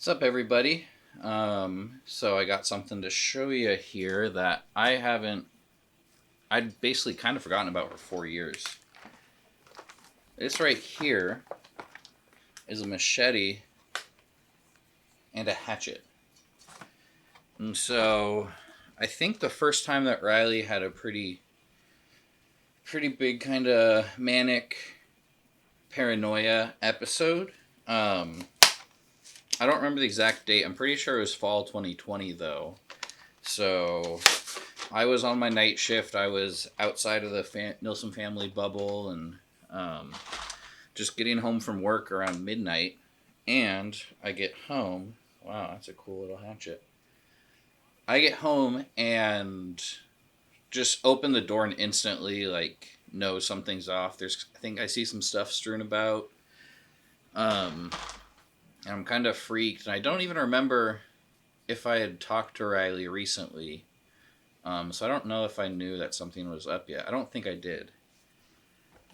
What's up, everybody? So I got something to show you here that I'd basically kind of forgotten about for 4 years. This right here is a machete and a hatchet. And so I think the first time that Riley had a pretty big kind of manic paranoia episode. I don't remember the exact date. I'm pretty sure it was fall 2020 though. So I was on my night shift. I was outside of the Nilsson family bubble and just getting home from work around midnight. And I get home. Wow, that's a cool little hatchet. I get home and just open the door and instantly know something's off. I think I see some stuff strewn about. And I'm kind of freaked. And I don't even remember if I had talked to Riley recently. So I don't know if I knew that something was up yet. I don't think I did.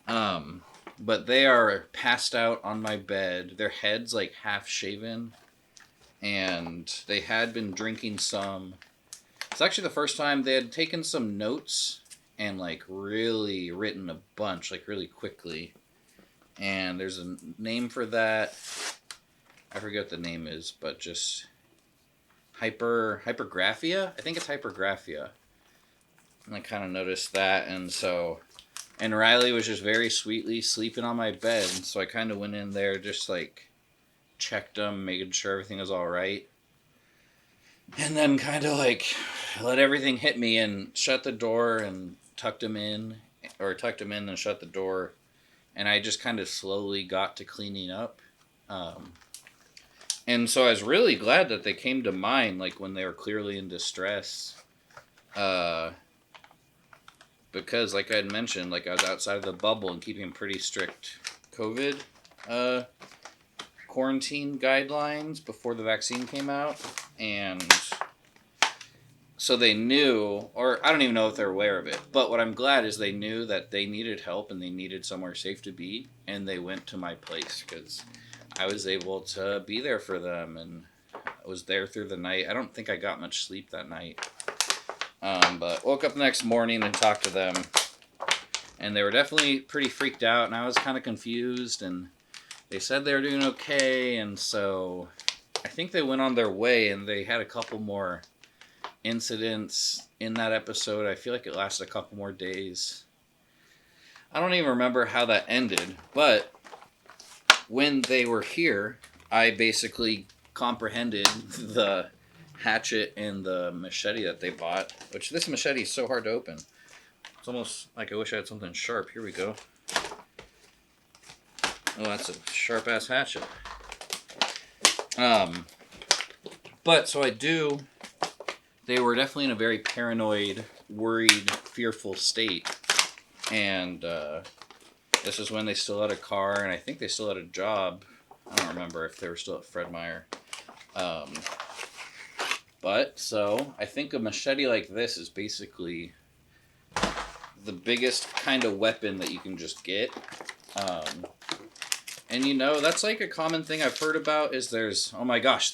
But they are passed out on my bed. Their heads half shaven. And they had been drinking some. It's actually the first time they had taken some notes and really written a bunch really quickly. And there's a name for that. I forget what the name is, but just hypergraphia. I think it's hypergraphia. And I kind of noticed that, and Riley was just very sweetly sleeping on my bed, and so I kind of went in there, just checked him, making sure everything was all right, and then kind of let everything hit me and shut the door and tucked him in and shut the door, and I just kind of slowly got to cleaning up. And so I was really glad that they came to mind, when they were clearly in distress. Because, like I had mentioned, I was outside of the bubble and keeping pretty strict COVID quarantine guidelines before the vaccine came out. And so they knew, or I don't even know if they're aware of it, but what I'm glad is they knew that they needed help and they needed somewhere safe to be, and they went to my place, because I was able to be there for them, and I was there through the night. I don't think I got much sleep that night. But woke up the next morning and talked to them, and they were definitely pretty freaked out, and I was kind of confused, and they said they were doing okay, and so I think they went on their way, and they had a couple more incidents in that episode. I feel like it lasted a couple more days. I don't even remember how that ended, but when they were here, I basically comprehended the hatchet and the machete that they bought, which this machete is so hard to open. It's almost like I wish I had something sharp. Here we go. Oh, that's a sharp-ass hatchet. But, so they were definitely in a very paranoid, worried, fearful state. And, this is when they still had a car, and I think they still had a job. I don't remember if they were still at Fred Meyer. But, so, I think a machete like this is basically the biggest kind of weapon that you can just get. And that's a common thing I've heard about is there's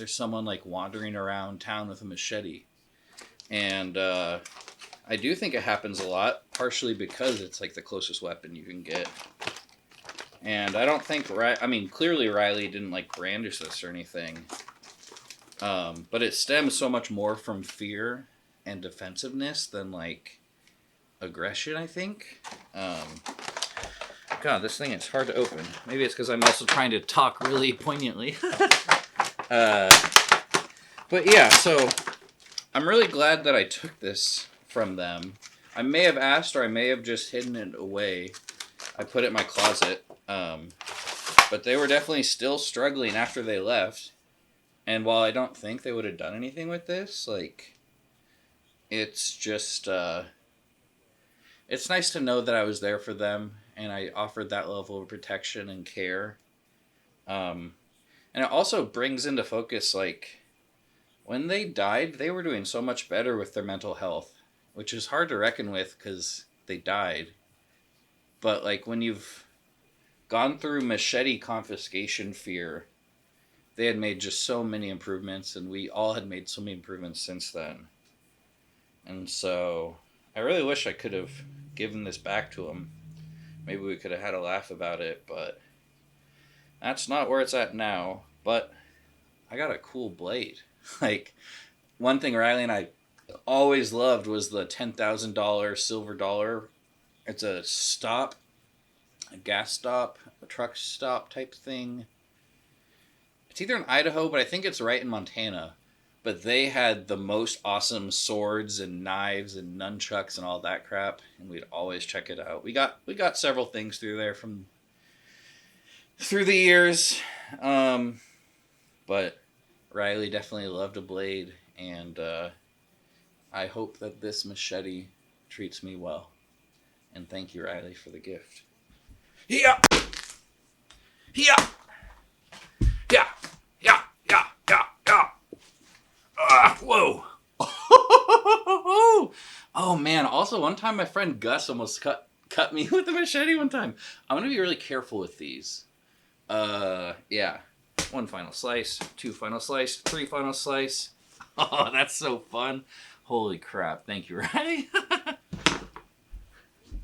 someone wandering around town with a machete. And, I do think it happens a lot, partially because it's the closest weapon you can get. And I don't think clearly Riley didn't brandish this or anything. But it stems so much more from fear and defensiveness than aggression, I think. God, this thing is hard to open. Maybe it's because I'm also trying to talk really poignantly. But yeah, so I'm really glad that I took this from them. I may have asked, or I may have just hidden it away. I put it in my closet. But they were definitely still struggling after they left. And while I don't think they would have done anything with this, it's just, it's nice to know that I was there for them and I offered that level of protection and care. And it also brings into focus, when they died, they were doing so much better with their mental health, which is hard to reckon with because they died. But, when you've gone through machete confiscation fear, they had made just so many improvements, and we all had made so many improvements since then. And so I really wish I could have given this back to him. Maybe we could have had a laugh about it, but that's not where it's at now. But I got a cool blade. Like, one thing Riley and I always loved was the $10,000 silver dollar. It's a stop, a gas stop, a truck stop type thing. It's either in Idaho, but I think it's right in Montana. But they had the most awesome swords and knives and nunchucks and all that crap, and we'd always check it out. We got several things through there from through the years, but Riley definitely loved a blade, and I hope that this machete treats me well. And thank you, Riley, for the gift. Yeah, yeah, yeah, yeah, yeah, yeah, yeah. Whoa. Oh man! Also, one time my friend Gus almost cut me with a machete. One time, I'm gonna be really careful with these. Yeah. One final slice, two final slice, three final slice. Oh, that's so fun! Holy crap! Thank you, Riley.